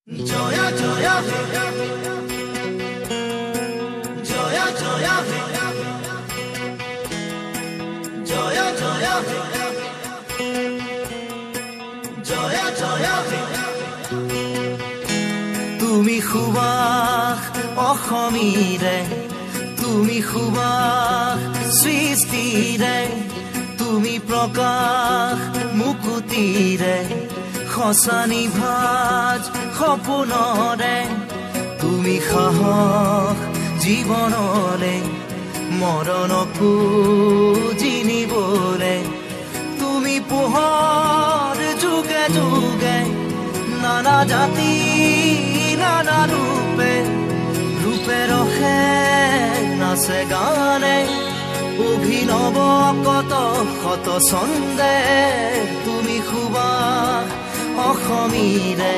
জয়া জয়া হে জয়া জয়া হে জয়া জয়া হে জয়া জয়া হে তুমি সুবাস অসমীৰে তুমি সুবাস সৃষ্টিৰে তুমি প্ৰকাশ মুকুতিৰে খসানি ভাজ সপোনৰে তুমি সাহস জীৱনলে মৰণকো জিনিবলে তুমি পোহৰ যুগে যুগে নানা জাতি নানা ৰূপে ৰূপে ৰখে নাচে গানে অভিনৱ কত শত ছন্দে তুমি সুবাস অসমীৰে